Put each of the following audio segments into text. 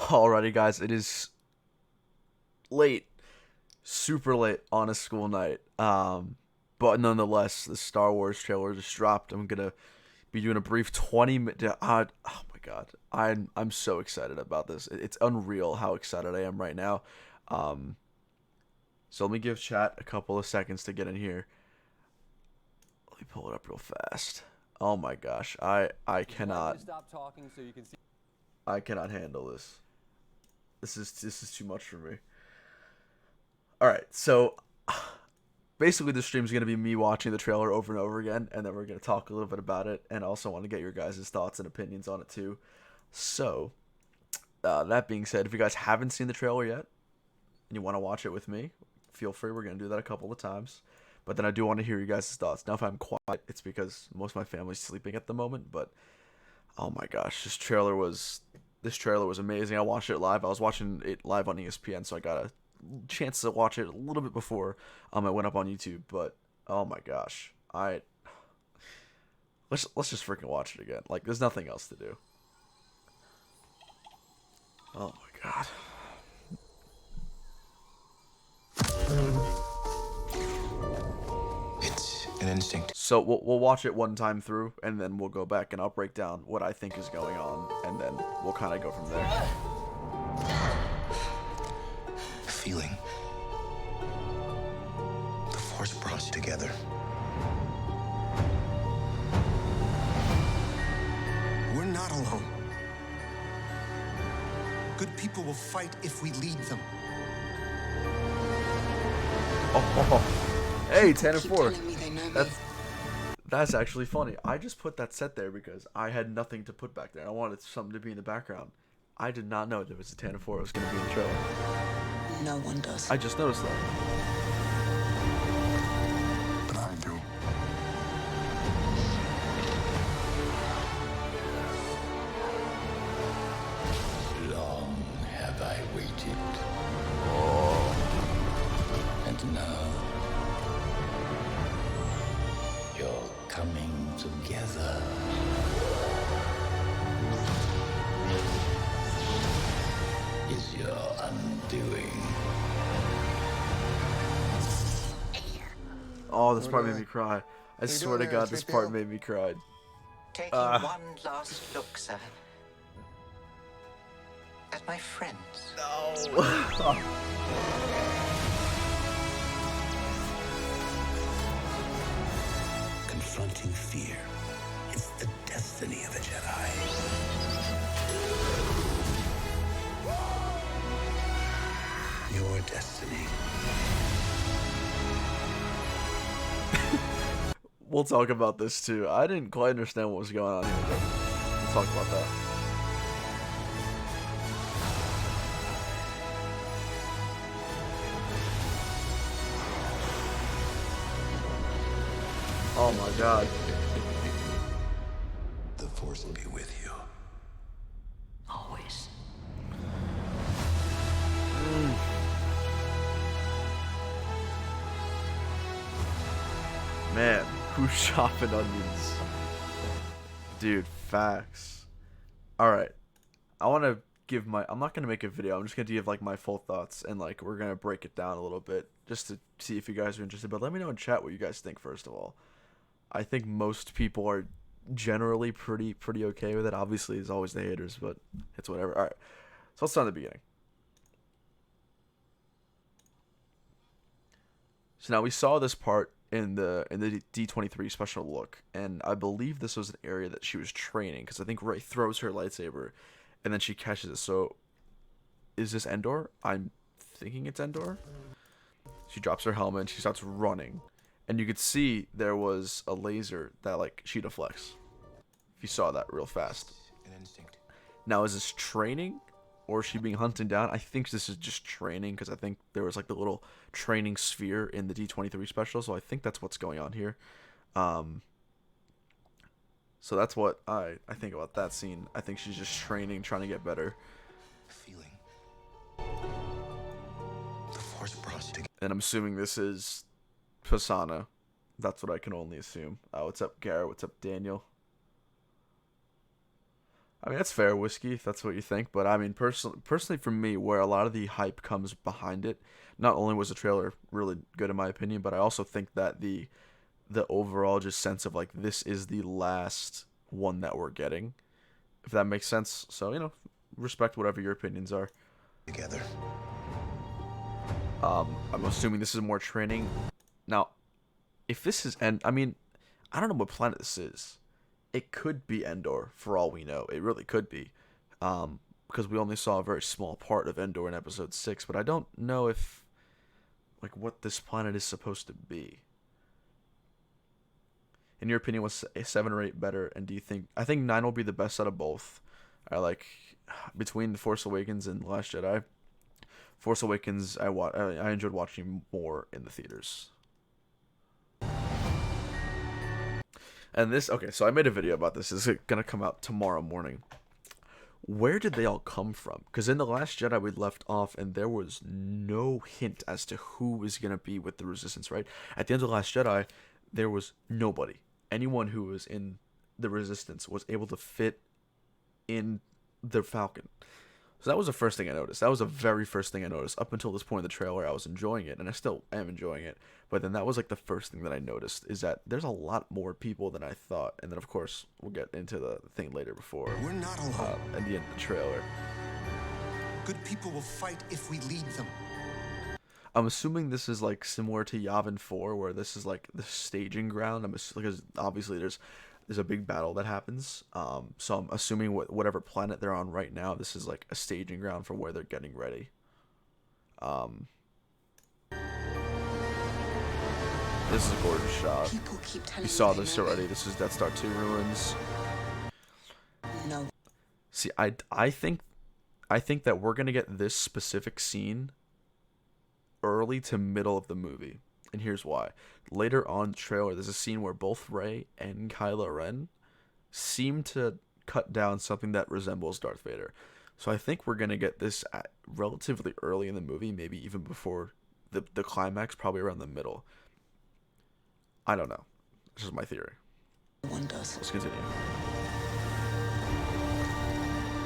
Alrighty, guys, it is late, super late on a school night. But nonetheless, the Star Wars trailer just dropped. I'm gonna be doing a brief 20 minute. Oh my god, I'm so excited about this. It's unreal how excited I am right now. Um, so let me give chat a couple of seconds to get in here. Let me pull it up real fast. Oh my gosh, I cannot handle this. This is too much for me. All right, so basically the stream's gonna be me watching the trailer over and over again, and then we're gonna talk a little bit about it, and I also want to get your guys' thoughts and opinions on it too. So, that being said, if you guys haven't seen the trailer yet and you want to watch it with me, feel free. We're gonna do that a couple of times, but then I do want to hear you guys' thoughts. Now, if I'm quiet, it's because most of my family's sleeping at the moment. But oh my gosh, this trailer was amazing. I watched it live. I was watching it live on ESPN, so I got a chance to watch it a little bit before I went up on YouTube. But oh my gosh, I let's just freaking watch it again. Like there's nothing else to do. Oh my god. It's an instinct. So we'll watch it one time through, and then we'll go back and I'll break down what I think is going on, and then we'll kind of go from there. Feeling. The Force brought us together. We're not alone. Good people will fight if we lead them. Oh, hey, 10 and 4. That's actually funny. I just put that set there because I had nothing to put back there. I wanted something to be in the background. I did not know there was a 10 and 4 was going to be in the trailer. No one does. I just noticed that. But I do. Long have I waited. And now you're coming together. Is your undoing. Oh, this part made me cry. I swear to God, this part made me cry. Taking one last look, sir. At my friends. No. Confronting fear. It's the destiny of a Jedi. Your destiny. We'll talk about this too. I didn't quite understand what was going on here, but we'll talk about that. Oh my god. The Force will be with you. Always. Man, who's chopping onions? Dude, facts. Alright. I want to give my... I'm not going to make a video. I'm just going to give, like, my full thoughts. And, like, we're going to break it down a little bit. Just to see if you guys are interested. But let me know in chat what you guys think, first of all. I think most people are generally pretty okay with it. Obviously, there's always the haters, but it's whatever. Alright. So let's start at the beginning. So now we saw this part in the D23 special look, and I believe this was an area that she was training, because I think Rey throws her lightsaber and then she catches it. So is this Endor? I'm thinking it's Endor. She drops her helmet and she starts running, and you could see there was a laser that, like, she deflects. If you saw that real fast. An instinct. Now, is this training, or is she being hunted down? I think this is just training, because I think there was, like, the little training sphere in the D23 special, so I think that's what's going on here. So that's what I think about that scene. I think she's just training, trying to get better. Feeling. The Force brought us together. And I'm assuming this is Pisana. That's what I can only assume. What's up, Garrett? What's up, Daniel? I mean, that's fair, whiskey, if that's what you think. But I mean, personally, for me, where a lot of the hype comes behind it, not only was the trailer really good in my opinion, but I also think that the overall just sense of like this is the last one that we're getting, if that makes sense. So respect whatever your opinions are. Together. I'm assuming this is more training. Now, if this is I mean, I don't know what planet this is. It could be Endor for all we know. It really could be, because we only saw a very small part of Endor in Episode 6. But I don't know if like what this planet is supposed to be. In your opinion, was 7 or 8 better? And do you think I think 9 will be the best out of both? I like between The Force Awakens and Last Jedi. Force Awakens, I enjoyed watching more in the theaters. And this, okay, so I made a video about this. This is gonna come out tomorrow morning. Where did they all come from? Because in The Last Jedi we left off, and there was no hint as to who was gonna be with the Resistance. Right at the end of The Last Jedi, there was nobody. Anyone who was in the Resistance was able to fit in the Falcon. So that was the first thing I noticed. That was the very first thing I noticed. Up until this point in the trailer, I was enjoying it, and I still am enjoying it. But then that was like the first thing that I noticed, is that there's a lot more people than I thought. And then, of course, we'll get into the thing later before We're not alone. at the end of the trailer. Good people will fight if we lead them. I'm assuming this is like similar to Yavin 4, where this is like the staging ground. Because obviously there's a big battle that happens. So I'm assuming whatever planet they're on right now, this is like a staging ground for where they're getting ready. This is a gorgeous shot. People keep telling You saw me this they know already. This is Death Star 2 ruins. No. See, I think that we're gonna get this specific scene early to middle of the movie, and here's why. Later on in the trailer, there's a scene where both Rey and Kylo Ren seem to cut down something that resembles Darth Vader. So I think we're gonna get this relatively early in the movie, maybe even before the climax, probably around the middle. I don't know. This is my theory. one does. Let's continue.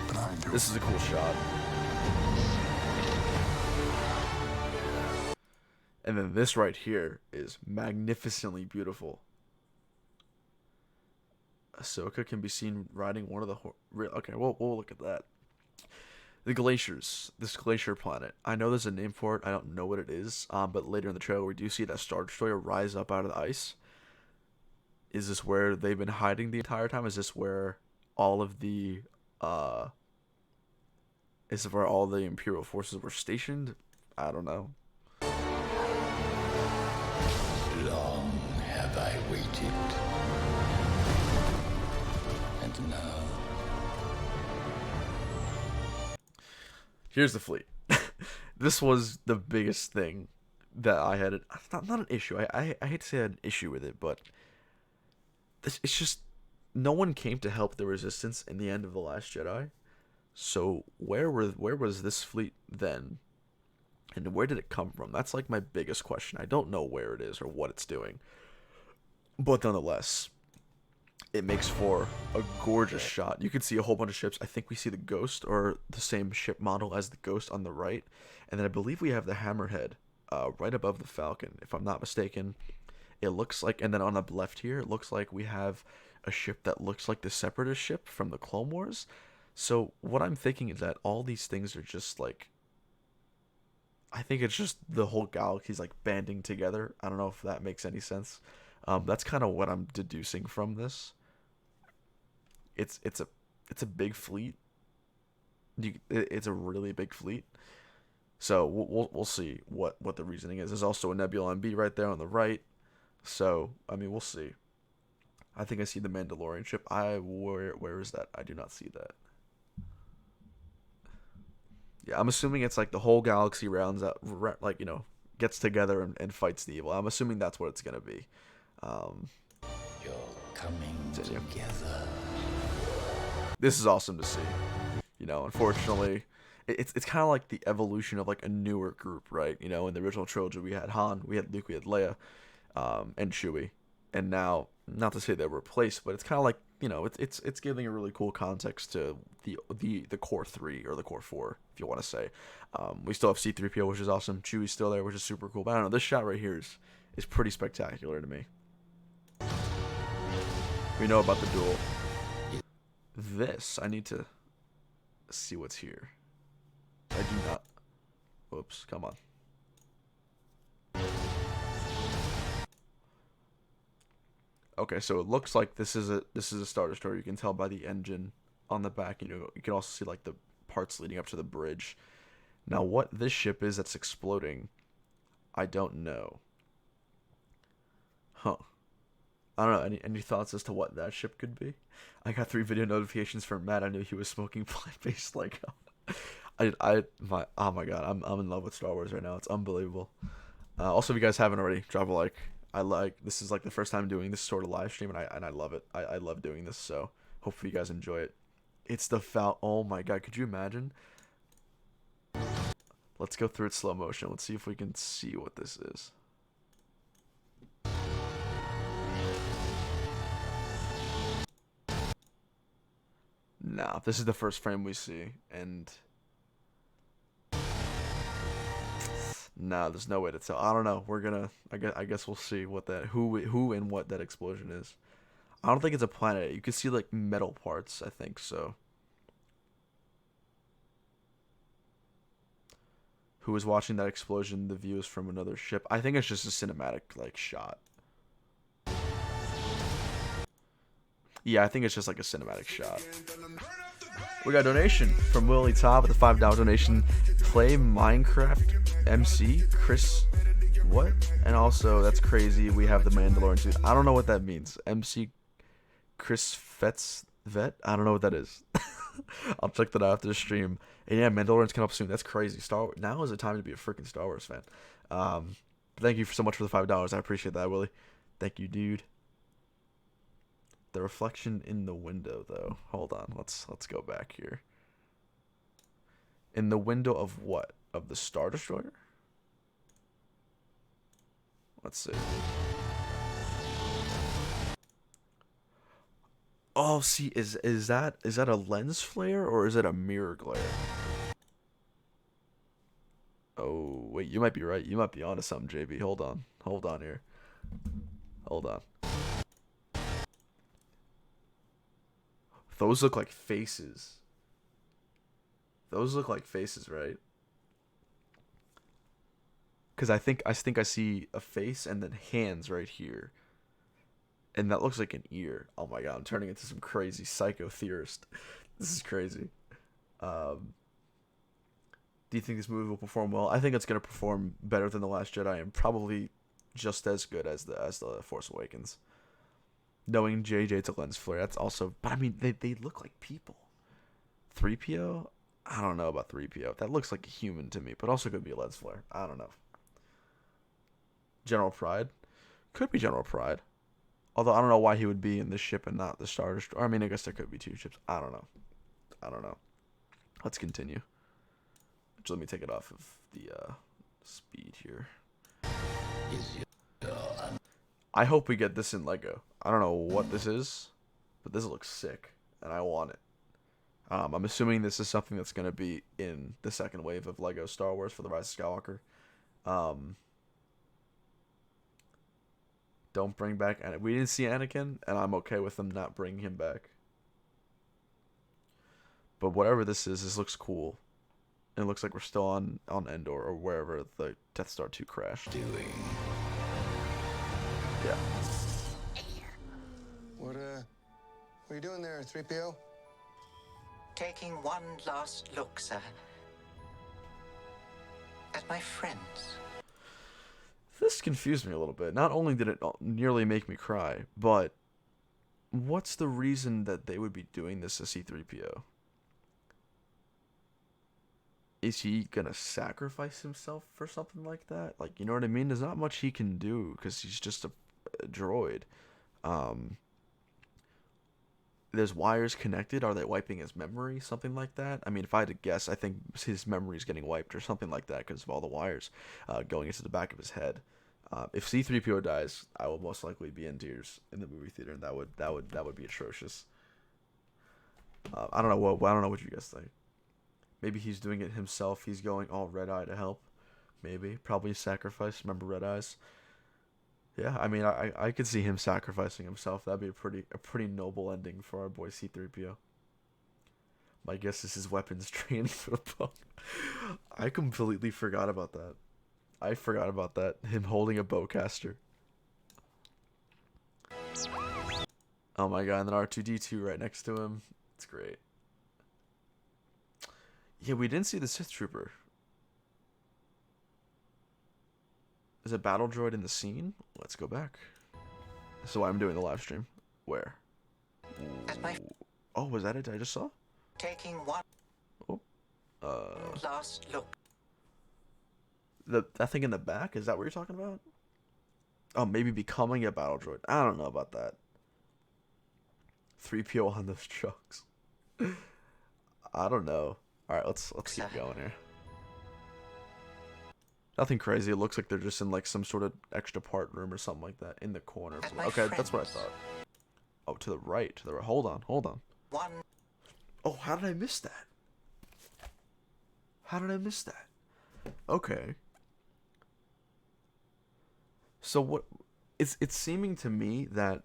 But I do. This is a cool shot. And then this right here is magnificently beautiful. Ahsoka can be seen riding one of the okay, we'll look at that. The glaciers, this glacier planet. I know there's a name for it. I don't know what it is. But later in the trailer, we do see that Star Destroyer rise up out of the ice. Is this where they've been hiding the entire time? Is this where all of the is it where all the Imperial forces were stationed? I don't know. Long have I waited. And now, Here's the fleet. This was the biggest thing that I had. Not an issue. I hate to say I had an issue with it, but it's just no one came to help the Resistance in the end of The Last Jedi. So where was this fleet then? And where did it come from? That's like my biggest question. I don't know where it is or what it's doing. But nonetheless, it makes for a gorgeous shot. You can see a whole bunch of ships. I think we see the Ghost, or the same ship model as the Ghost, on the right. And then I believe we have the Hammerhead right above the Falcon, if I'm not mistaken. It looks like, and then on the left here, it looks like we have a ship that looks like the Separatist ship from the Clone Wars. So what I'm thinking is that all these things are just like, I think it's just the whole galaxy's like banding together. I don't know if that makes any sense. That's kind of what I'm deducing from this. It's a big fleet. It's a really big fleet. So we'll see what the reasoning is. There's also a Nebula MB right there on the right. So I mean, we'll see. I think I see the Mandalorian ship. Where is that? I do not see that. Yeah, I'm assuming it's like the whole galaxy rounds out, like, gets together and fights the evil. I'm assuming that's what it's gonna be. you're coming together. This is awesome to see. Unfortunately, it's kind of like the evolution of like a newer group, right? In the original trilogy, we had Han, we had Luke, we had Leia, and Chewie, and now, not to say they're replaced, but it's kind of like you know, it's giving a really cool context to the core 3 or the core 4, if you want to say. We still have C-3PO, which is awesome. Chewie's still there, which is super cool. But I don't know, this shot right here is pretty spectacular to me. We know about the duel. This, I need to see what's here. I do not. Whoops, come on. Okay, so it looks like this is a Star Destroyer. You can tell by the engine on the back. You know, you can also see like the parts leading up to the bridge. Now, what this ship is that's exploding, I don't know. Huh. I don't know. Any thoughts as to what that ship could be? I got 3 video notifications from Matt. I knew he was smoking plant-based Lego. Oh my god, I'm in love with Star Wars right now. It's unbelievable. Also, if you guys haven't already, drop a like. This is like the first time doing this sort of live stream, and I love it. I love doing this, so hopefully you guys enjoy it. It's the oh my god, could you imagine? Let's go through it slow motion. Let's see if we can see what this is. Nah, this is the first frame we see, and nah, there's no way to tell. I don't know. We're gonna. I guess we'll see what that who and what that explosion is. I don't think it's a planet. You can see like metal parts. I think so. Who is watching that explosion? The view is from another ship. I think it's just a cinematic like shot. Yeah, I think it's just like a cinematic shot. We got a donation from Willie Top with a $5 donation. Play Minecraft MC Chris. What? And also, that's crazy. We have the Mandalorian dude. I don't know what that means. MC Chris Vet? I don't know what that is. I'll check that out after the stream. And yeah, Mandalorian's coming up soon. That's crazy. Star Wars. Now is the time to be a freaking Star Wars fan. Thank you so much for the $5. I appreciate that, Willie. Thank you, dude. The reflection in the window, though. Hold on. Let's go back here. In the window of what? Of the Star Destroyer? Let's see. Oh, see, is that a lens flare or is it a mirror glare? Oh, wait, you might be right. You might be onto something, JB. Hold on. Hold on here. Hold on. Those look like faces. Those look like faces, right? Because I think I see a face and then hands right here. And that looks like an ear. Oh my god, I'm turning into some crazy psycho theorist. This is crazy. Do you think this movie will perform well? I think it's going to perform better than The Last Jedi and probably just as good as the Force Awakens. Knowing JJ, it's a lens flare. That's also, but I mean, they look like people. 3PO? I don't know about 3PO. That looks like a human to me, but also could be a lens flare. I don't know. General Pride? Could be General Pride. Although I don't know why he would be in this ship and not the Star Destroyer. I mean, I guess there could be 2 ships. I don't know. Let's continue. Just let me take it off of the speed here. I hope we get this in Lego. I don't know what this is, but this looks sick, and I want it. I'm assuming this is something that's going to be in the second wave of Lego Star Wars for The Rise of Skywalker. Don't bring back Anakin. We didn't see Anakin, and I'm okay with them not bringing him back. But whatever this is, this looks cool. And it looks like we're still on Endor or wherever the Death Star 2 crashed. Yeah. What are you doing there, 3PO? Taking one last look, sir. At my friends. This confused me a little bit. Not only did it nearly make me cry, but what's the reason that they would be doing this to C-3PO? Is he gonna sacrifice himself for something like that? Like, you know what I mean? There's not much he can do because he's just a droid. There's wires connected. Are they wiping his memory? Something like that. I mean, if I had to guess, I think his memory is getting wiped or something like that because of all the wires going into the back of his head. If C-3PO dies, I will most likely be in tears in the movie theater, and that would be atrocious. I don't know what you guys think. Maybe he's doing it himself. He's going all Red Eye to help. Maybe probably sacrifice. Remember Red Eyes? Yeah, I mean, I could see him sacrificing himself. That'd be a pretty noble ending for our boy C-3PO. My guess is his weapons training for the book. I completely forgot about that. I forgot about that. Him holding a bowcaster. Oh my god, and then R2-D2 right next to him. It's great. Yeah, we didn't see the Sith Trooper. Is a battle droid in the scene? Let's go back. So I'm doing the live stream. Where? Oh, was that it I just saw? Taking one Oh. last look. That thing in the back? Is that what you're talking about? Oh, maybe becoming a battle droid. I don't know about that. 3PO on those trucks. I don't know. Alright, let's keep going here. Nothing crazy. It looks like they're just in like some sort of extra part room or something like that in the corner. Okay, that's what I thought. Oh, to the right. To the right. Hold on. One. Oh, how did I miss that? Okay. So what? It's seeming to me that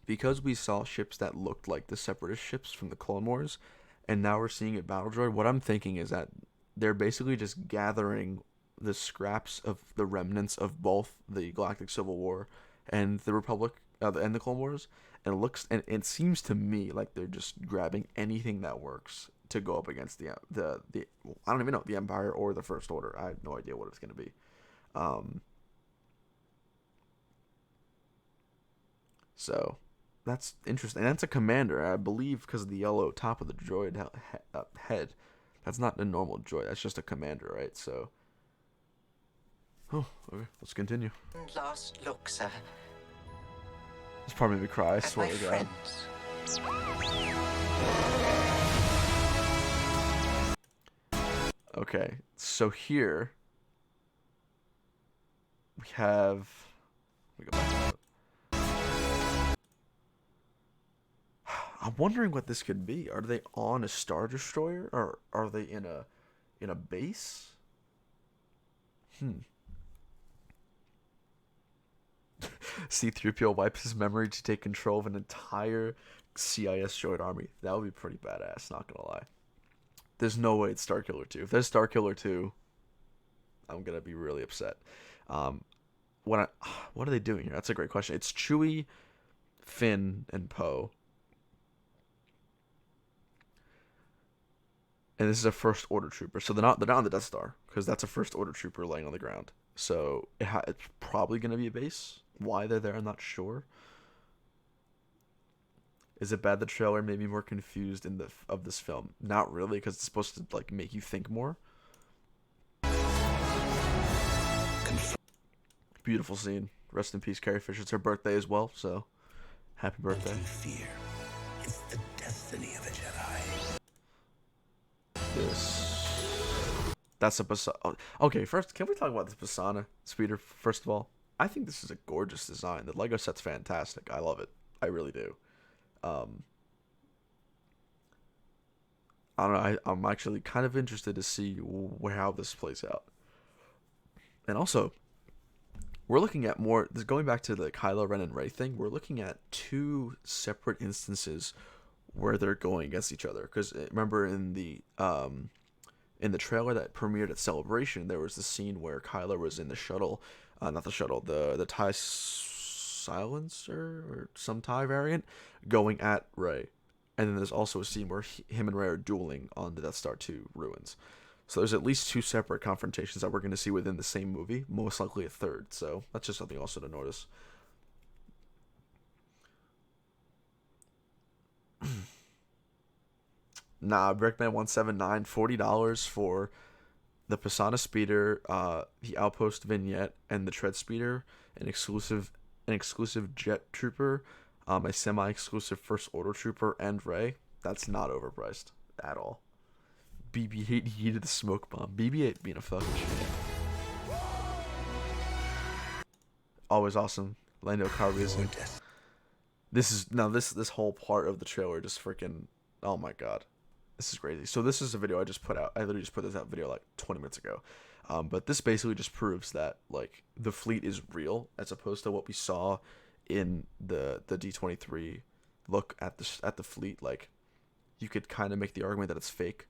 because we saw ships that looked like the Separatist ships from the Clone Wars, and now we're seeing a battle droid. What I'm thinking is that they're basically just gathering the scraps of the remnants of both the Galactic Civil War and the Republic and the Clone Wars, and it seems to me like they're just grabbing anything that works to go up against the I don't even know, the Empire or the First Order. I have no idea what it's going to be. So that's interesting. And that's a commander, I believe, because of the yellow top of the droid head. That's not a normal droid. That's just a commander, right? So, oh, okay. Let's continue. Last look, sir. This part made me cry. I swear to God. Okay, so here we have. Let me go back to it. I'm wondering what this could be. Are they on a Star Destroyer, or are they in a base? C-3PO wipes his memory to take control of an entire CIS droid army. That would be pretty badass, not gonna lie. There's no way it's Starkiller 2. If there's Starkiller 2, I'm gonna be really upset. What are they doing here? That's a great question. It's Chewie, Finn, and Poe. And this is a First Order trooper, so they're not on the Death Star, because that's a First Order trooper laying on the ground. So it's probably gonna be a base. Why they're there, I'm not sure. Is it bad the trailer made me more confused of this film? Not really, because it's supposed to like make you think more. Beautiful scene. Rest in peace, Carrie Fisher. It's her birthday as well, so happy birthday. Fear. It's the destiny of a Jedi. That's a Pasana. Okay, first, can we talk about this Pasana speeder? First of all, I think this is a gorgeous design. The Lego set's fantastic. I love it. I really do. I don't know. I'm actually kind of interested to see how this plays out. And also, we're looking at more. This going back to the Kylo Ren and Rey thing. We're looking at two separate instances where they're going against each other. Because remember in the trailer that premiered at Celebration, there was the scene where Kylo was in the shuttle, not the shuttle, the TIE Silencer or some TIE variant, going at Rey. And then there's also a scene where him and Rey are dueling on the Death Star 2 ruins. So there's at least two separate confrontations that we're going to see within the same movie, most likely a third. So that's just something also to notice. Nah, Brickman179, $40 for the Pasana Speeder, the Outpost vignette, and the Tread Speeder, an exclusive Jet Trooper, a semi-exclusive First Order Trooper, and Rey. That's not overpriced at all. BB-8 heated the smoke bomb. BB-8 being a fucking shit. Always awesome. Lando Calrissian. This whole part of the trailer just freaking Oh my god. This is crazy. So this is a video I just put out. I literally just put this out video like 20 minutes ago. But this basically just proves that like the fleet is real as opposed to what we saw in the D23 look at the fleet. Like you could kind of make the argument that it's fake.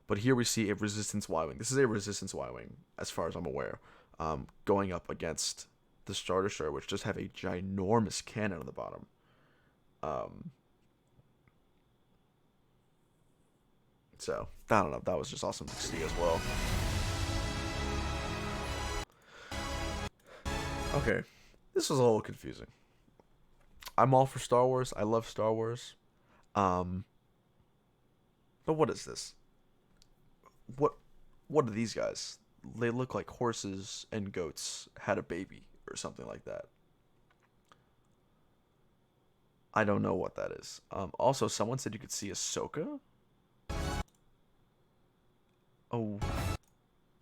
But here we see a Resistance Y-Wing. This is a Resistance Y-Wing, as far as I'm aware, going up against the Star Destroyer, which just have a ginormous cannon on the bottom. So, I don't know. That was just awesome to see as well. Okay. This was a little confusing. I'm all for Star Wars. I love Star Wars. But what is this? What are these guys? They look like horses and goats had a baby or something like that. I don't know what that is. Also, someone said you could see Ahsoka. Oh,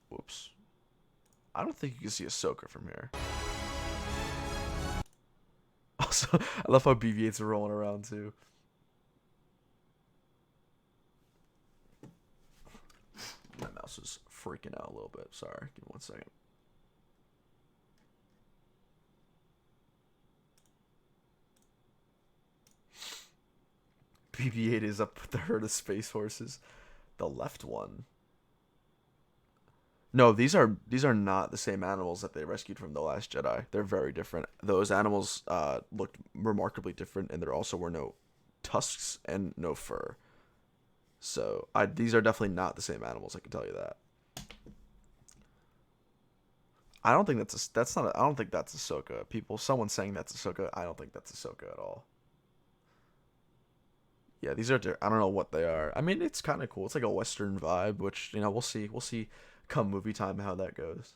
whoops. I don't think you can see Ahsoka from here. Also, I love how BB-8s are rolling around too. My mouse is freaking out a little bit. Sorry, give me 1 second. BB-8 is up with the herd of space horses. The left one. No, these are not the same animals that they rescued from The Last Jedi. They're very different. Those animals looked remarkably different, and there also were no tusks and no fur. So these are definitely not the same animals. I can tell you that. I don't think I don't think that's Ahsoka. Someone saying that's Ahsoka. I don't think that's Ahsoka at all. Yeah, these are. I don't know what they are. I mean, it's kind of cool. It's like a Western vibe, which we'll see. We'll see come movie time how that goes.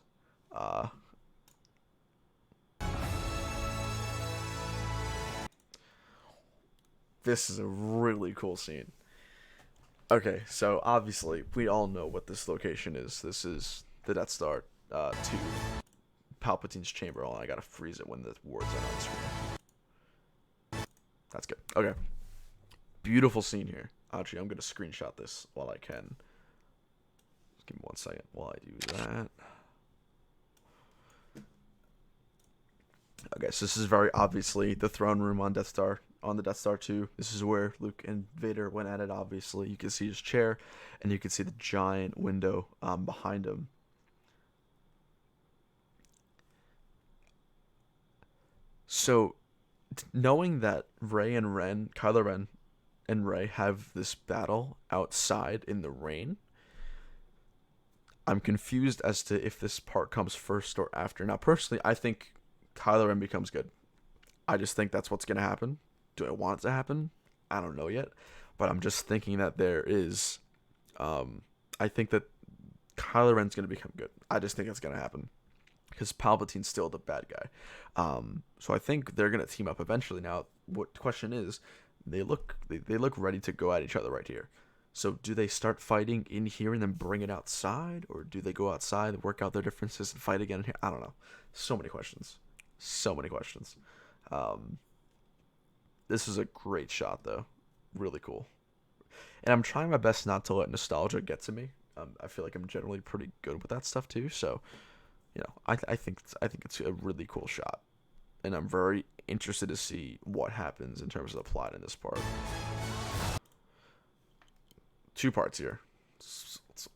This is a really cool scene. Okay, so obviously we all know what this location is. This is the Death Star to Palpatine's chamber. Oh, I gotta freeze it when the words are on the screen. That's good. Okay. Beautiful scene here. Actually, I'm gonna screenshot this while I can. Just give me 1 second while I do that. Okay, so this is very obviously the throne room on Death Star, on the Death Star 2. This is where Luke and Vader went at it, obviously. You can see his chair, and you can see the giant window behind him. So, knowing that Kylo Ren and Rey have this battle outside in the rain, I'm confused as to if this part comes first or after. Now, personally, I think Kylo Ren becomes good. I just think that's what's going to happen. Do I want it to happen? I don't know yet. But I'm just thinking that there is... I think that Kylo Ren's going to become good. I just think that's going to happen. Because Palpatine's still the bad guy. So I think they're going to team up eventually. Now, what the question is, they look ready to go at each other right here. So do they start fighting in here and then bring it outside? Or do they go outside, work out their differences, and fight again in here? I don't know. So many questions. So many questions. This is a great shot, though. Really cool. And I'm trying my best not to let nostalgia get to me. I feel like I'm generally pretty good with that stuff, too. So, I think it's a really cool shot. And I'm very interested to see what happens in terms of the plot in this part. 2 parts here.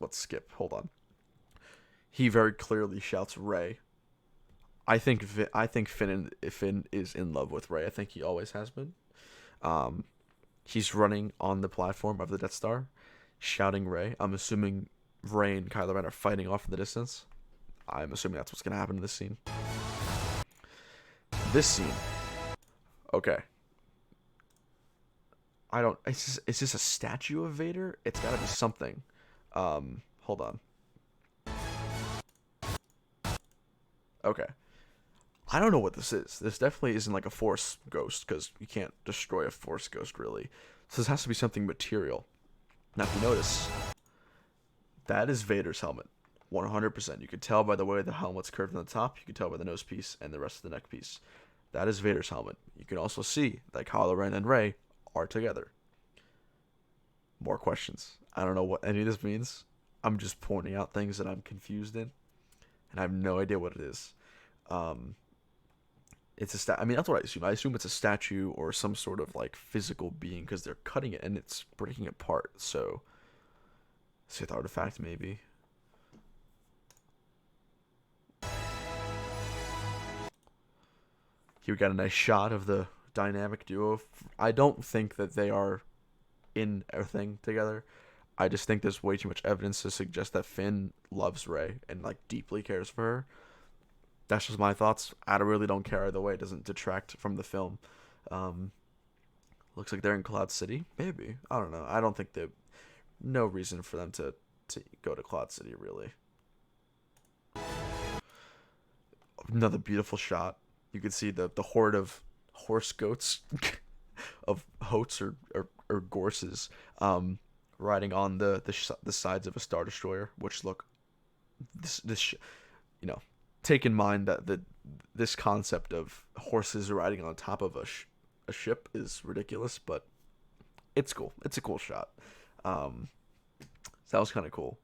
Let's skip. Hold on. He very clearly shouts Rey. I think Finn is in love with Rey. I think he always has been. He's running on the platform of the Death Star, shouting Rey. I'm assuming Rey and Kylo Ren are fighting off in the distance. I'm assuming that's what's gonna happen in this scene. This scene. Okay. Is this a statue of Vader? It's gotta be something. Hold on. Okay. I don't know what this is. This definitely isn't like a Force ghost, because you can't destroy a Force ghost, really. So this has to be something material. Now, if you notice, that is Vader's helmet. 100%. You can tell by the way the helmet's curved on the top. You can tell by the nose piece and the rest of the neck piece. That is Vader's helmet. You can also see that Kylo Ren and Rey are together. more questions. I don't know what any of this means. I'm just pointing out things that I'm confused in, and I have no idea what it is. Um, it's I mean, that's what I assume. I assume it's a statue or some sort of like physical being because they're cutting it and it's breaking it apart. So, Sith artifact maybe. Here we got a nice shot of the dynamic duo. I don't think that they are in a thing together. I just think there's way too much evidence to suggest that Finn loves Rey and like deeply cares for her. That's just my thoughts. I really don't care either way. It doesn't detract from the film. Um, Looks like they're in Cloud City. Maybe. I don't know. I don't think they. No reason for them to go to Cloud City really. Another beautiful shot. You can see the horde of horse goats, of hotes or gorses, riding on the sides of a star destroyer, which look you know, take in mind that this concept of horses riding on top of a ship is ridiculous, but it's cool. It's a cool shot. So that was kind of cool.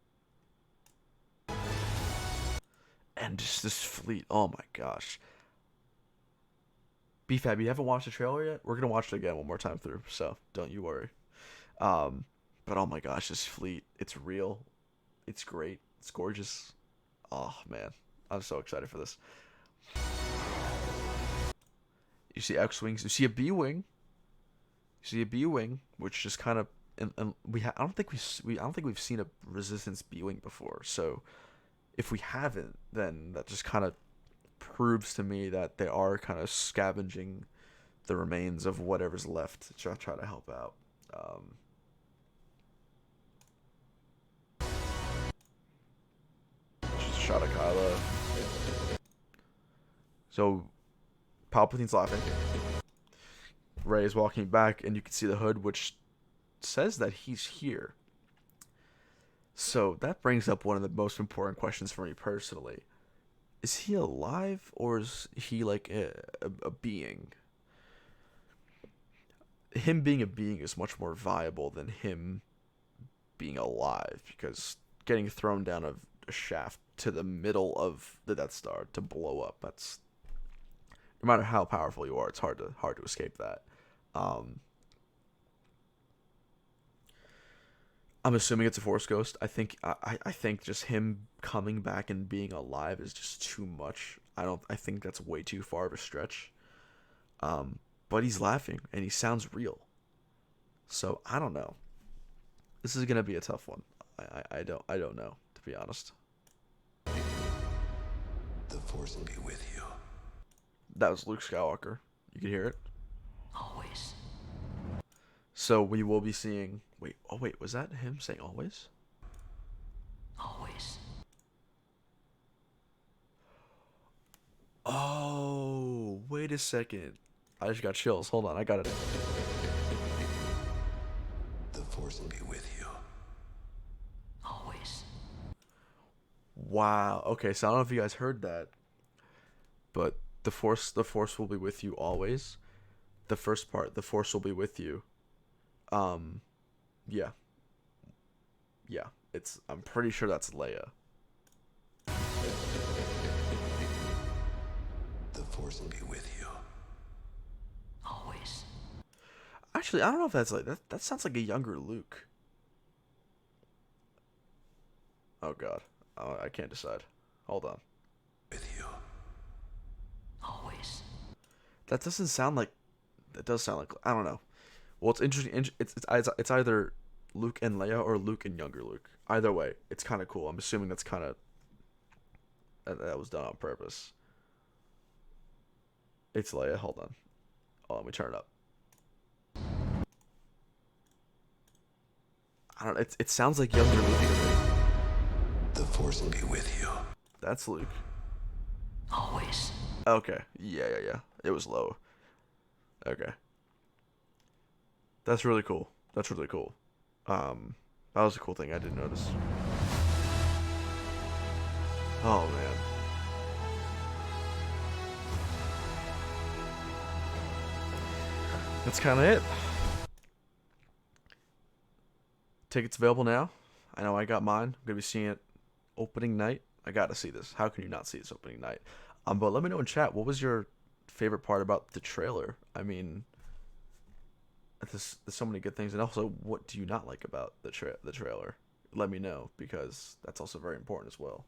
And just this fleet. Oh my gosh. BFAB, you haven't watched the trailer yet? We're gonna watch it again one more time through, so don't you worry. But oh my gosh, this fleet, it's real. It's great. It's gorgeous. Oh man, I'm so excited for this. You see X-wings. You see a B-wing. You see a B-wing, which just kind of, and I don't think we've seen a Resistance B-wing before. So if we haven't, then that just kind of proves to me that they are kind of scavenging the remains of whatever's left to try to help out. Just a shot of Kylo. So Palpatine's laughing. Rey is walking back, and you can see the hood, which says that he's here. So that brings up one of the most important questions for me personally. Is he alive, or is he like a being? Him being a being is much more viable than him being alive, because getting thrown down a shaft to the middle of the Death Star to blow up, that's, no matter how powerful you are, it's hard to escape that. I'm assuming it's a Force ghost. I think just him coming back and being alive is just too much. I think that's way too far of a stretch. But he's laughing and he sounds real. So I don't know. This is gonna be a tough one. I don't know, to be honest. The Force will be with you. That was Luke Skywalker. You can hear it. Always. So we will be seeing. Wait, was that him saying always? Always. Oh, wait a second. I just got chills. Hold on, I got it. The Force will be with you. Always. Wow. Okay, so I don't know if you guys heard that, but the Force will be with you always. The first part, the Force will be with you. Yeah. Yeah, I'm pretty sure that's Leia. The Force will be with you. Always. Actually, I don't know if that's like that sounds like a younger Luke. Oh god. Oh, I can't decide. Hold on. With you. Always. That doesn't sound like. That does sound like. I don't know. Well, it's interesting. It's either Luke and Leia or Luke and younger Luke. Either way, it's kind of cool. I'm assuming that's kind of that was done on purpose. It's Leia. Hold on. Oh, let me turn it up. I don't. It sounds like younger Luke to me. The Force will be with you. That's Luke. Always. Okay. Yeah. It was low. Okay. That's really cool. That was a cool thing I didn't notice. Oh man. That's kind of it. Tickets available now. I know I got mine. I'm gonna be seeing it opening night. I gotta see this. How can you not see this opening night? But let me know in chat, what was your favorite part about the trailer? I mean, there's so many good things, and also, what do you not like about the trailer? Let me know, because that's also very important as well.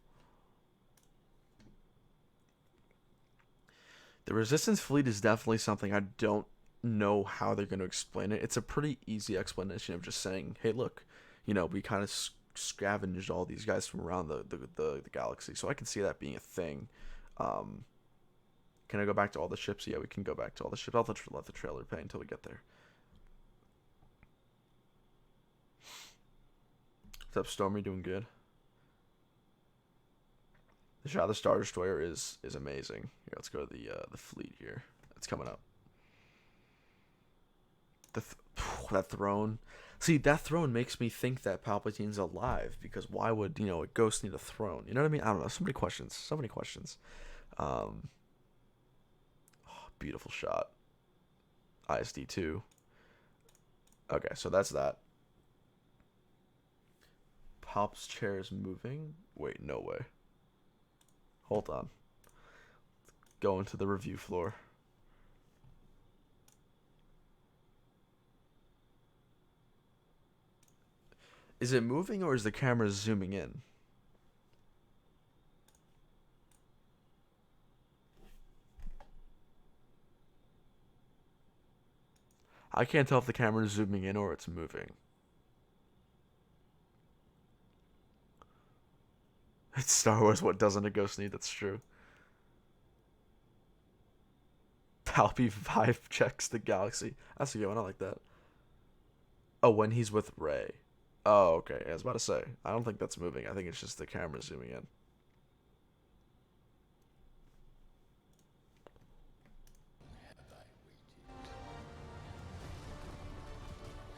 The Resistance fleet is definitely something I don't know how they're going to explain it. It's a pretty easy explanation of just saying, hey, look, we kind of scavenged all these guys from around the galaxy. So I can see that being a thing. Can I go back to all the ships? Yeah, we can go back to all the ships. I'll let the trailer play until we get there. What's up, Stormy? Doing good. The shot of the Star Destroyer is amazing. Here, let's go to the fleet here. It's coming up. That throne. See, that throne makes me think that Palpatine's alive, because why would, a ghost need a throne? You know what I mean? I don't know. So many questions. So many questions. Beautiful shot. ISD2. Okay, so that's that. Palp's chair is moving. Wait, no way. Hold on. Go into the review floor. Is it moving, or is the camera zooming in? I can't tell if the camera is zooming in or it's moving. It's Star Wars. What doesn't a ghost need? That's true. Palpy Vibe checks the galaxy. That's a good one. I like that. Oh, when he's with Rey. Oh, okay. I was about to say. I don't think that's moving. I think it's just the camera zooming in.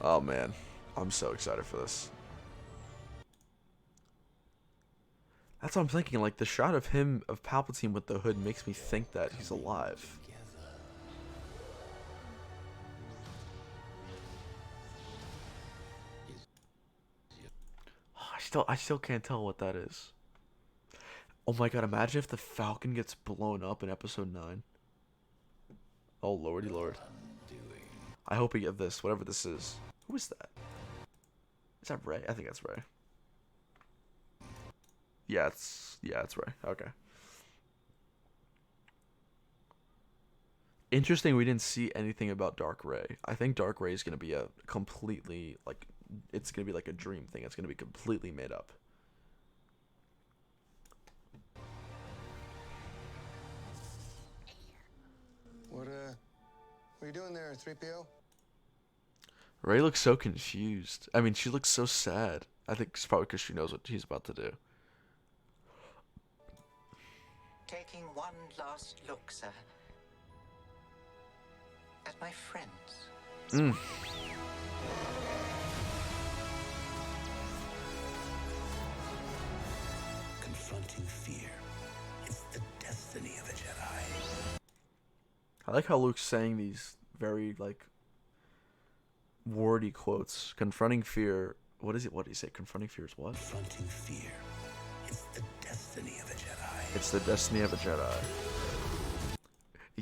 Oh, man. I'm so excited for this. That's what I'm thinking. Like, the shot of Palpatine with the hood makes me think that he's alive. I still can't tell what that is. Oh my god, imagine if the Falcon gets blown up in episode 9. Oh lordy lord. I hope we get this, whatever this is. Who is that? Is that Rey? I think that's Rey. Yeah, it's Rey. Okay. Interesting, we didn't see anything about Dark Rey. I think Dark Rey is going to be a completely, like, it's going to be like a dream thing. It's going to be completely made up. What are you doing there, 3PO? Rey looks so confused. I mean, she looks so sad. I think it's probably because she knows what he's about to do. Taking one last look, sir, at my friends. Confronting fear. It's the destiny of a Jedi. I like how Luke's saying these very, like, wordy quotes. Confronting fear. What is it? What do you say? Confronting fear is what? Confronting fear. It's the destiny of a Jedi. It's the destiny of a Jedi.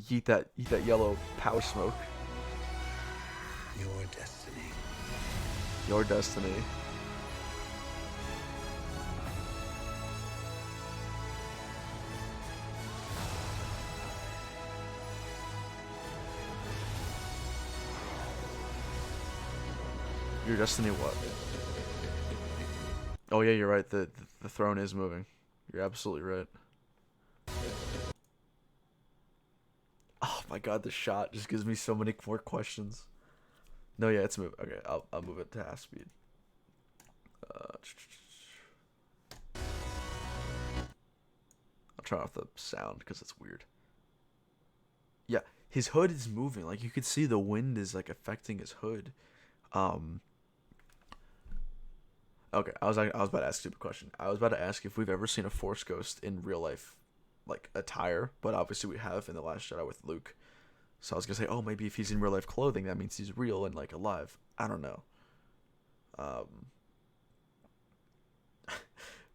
Eat that yellow power smoke. Your destiny. Your destiny. Your destiny what? Oh yeah, you're right. The throne is moving. You're absolutely right. Oh my god, the shot just gives me so many more questions. No, yeah, it's moving. Okay, I'll move it to half speed. I'll turn off the sound because it's weird. Yeah, his hood is moving. Like, you could see the wind is, like, affecting his hood. Okay, I was about to ask a stupid question. I was about to ask if we've ever seen a Force ghost in real life, like, attire, but obviously we have in The Last Jedi with Luke. So I was gonna say, oh, maybe if he's in real life clothing, that means he's real and, like, alive. I don't know.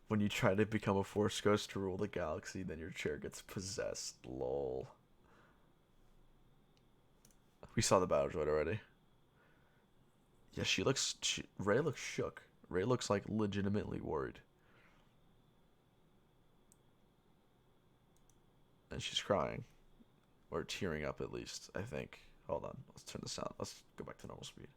When you try to become a Force ghost to rule the galaxy, then your chair gets possessed. Lol. We saw the battle droid already. Yeah, Rey looks shook. Rey looks like legitimately worried. And she's crying. Or tearing up at least, I think. Hold on. Let's turn this down. Let's go back to normal speed.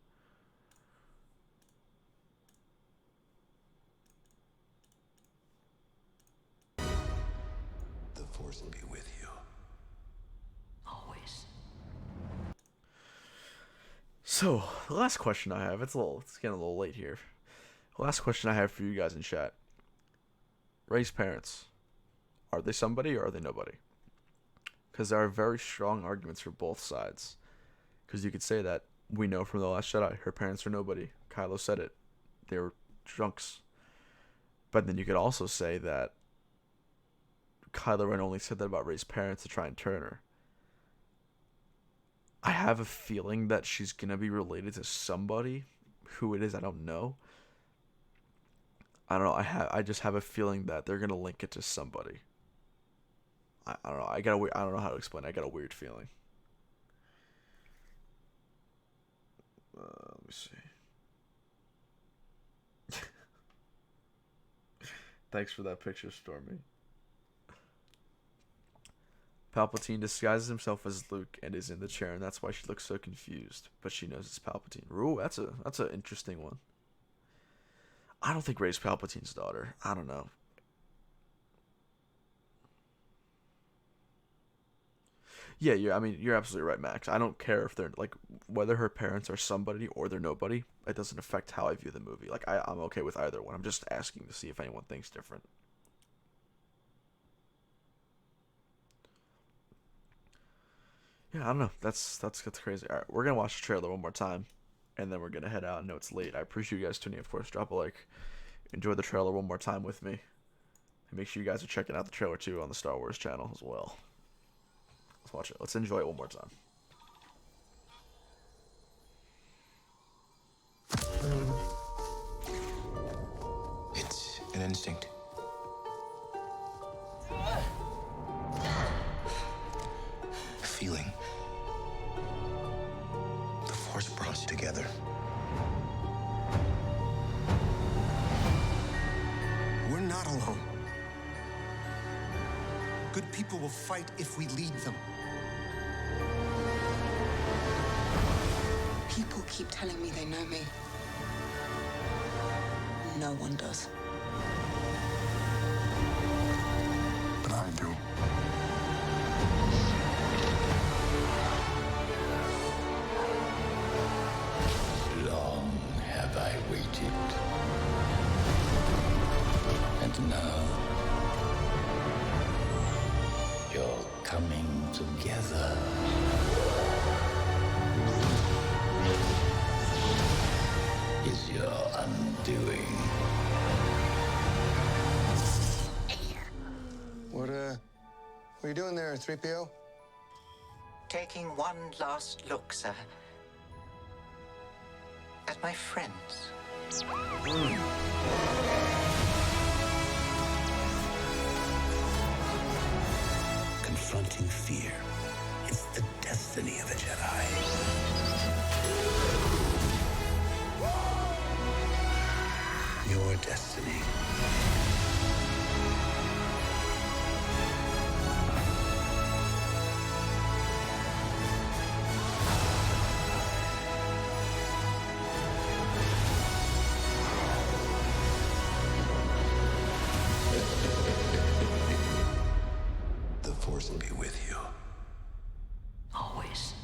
The Force will be with you. Always. So, the last question I have, it's getting a little late here. The last question I have for you guys in chat. Rey's parents, are they somebody or are they nobody? Because there are very strong arguments for both sides. Because you could say that we know from The Last Jedi, her parents are nobody. Kylo said it. They were drunks. But then you could also say that Kylo Ren only said that about Rey's parents to try and turn her. I have a feeling that she's going to be related to somebody. Who it is, I don't know. I don't know. I just have a feeling that they're going to link it to somebody. I don't know. I don't know how to explain it. I got a weird feeling. Let me see. Thanks for that picture, Stormy. Palpatine disguises himself as Luke and is in the chair, and that's why she looks so confused. But she knows it's Palpatine. Ooh, that's an interesting one. I don't think Rey's Palpatine's daughter. I don't know. Yeah, I mean, you're absolutely right, Max. I don't care if they're, like, whether her parents are somebody or they're nobody. It doesn't affect how I view the movie. Like, I'm okay with either one. I'm just asking to see if anyone thinks different. Yeah, I don't know. That's crazy. All right, we're going to watch the trailer one more time, and then we're going to head out. I know it's late. I appreciate you guys tuning in. Of course, drop a like. Enjoy the trailer one more time with me. And make sure you guys are checking out the trailer, too, on the Star Wars channel as well. Let's watch it. Let's enjoy it one more time. It's an instinct. A feeling. The Force brought us together. We're not alone. Good people will fight if we lead them. People keep telling me they know me. No one does. But I do. Long have I waited. And now you're coming together. Is your undoing. What are you doing there, 3PO? Taking one last look, sir. At my friends. Confronting fear. It's the destiny of a Jedi. Your destiny. The Force will be with you. Always.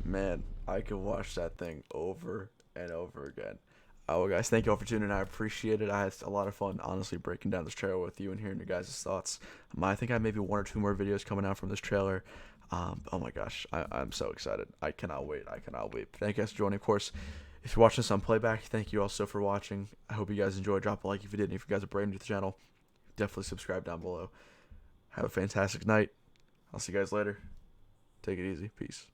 Man, I could watch that thing over and over again. Well, guys, thank you all for tuning in. I appreciate it. I had a lot of fun, honestly, breaking down this trailer with you and hearing your guys' thoughts. I think I have maybe 1 or 2 more videos coming out from this trailer. Oh my gosh, I'm so excited. I cannot wait. Thank you guys for joining. Of course, if you're watching this on playback, thank you also for watching. I hope you guys enjoyed. Drop a like if you did. And if you guys are brand new to the channel, definitely subscribe down below. Have a fantastic night. I'll see you guys later. Take it easy. Peace.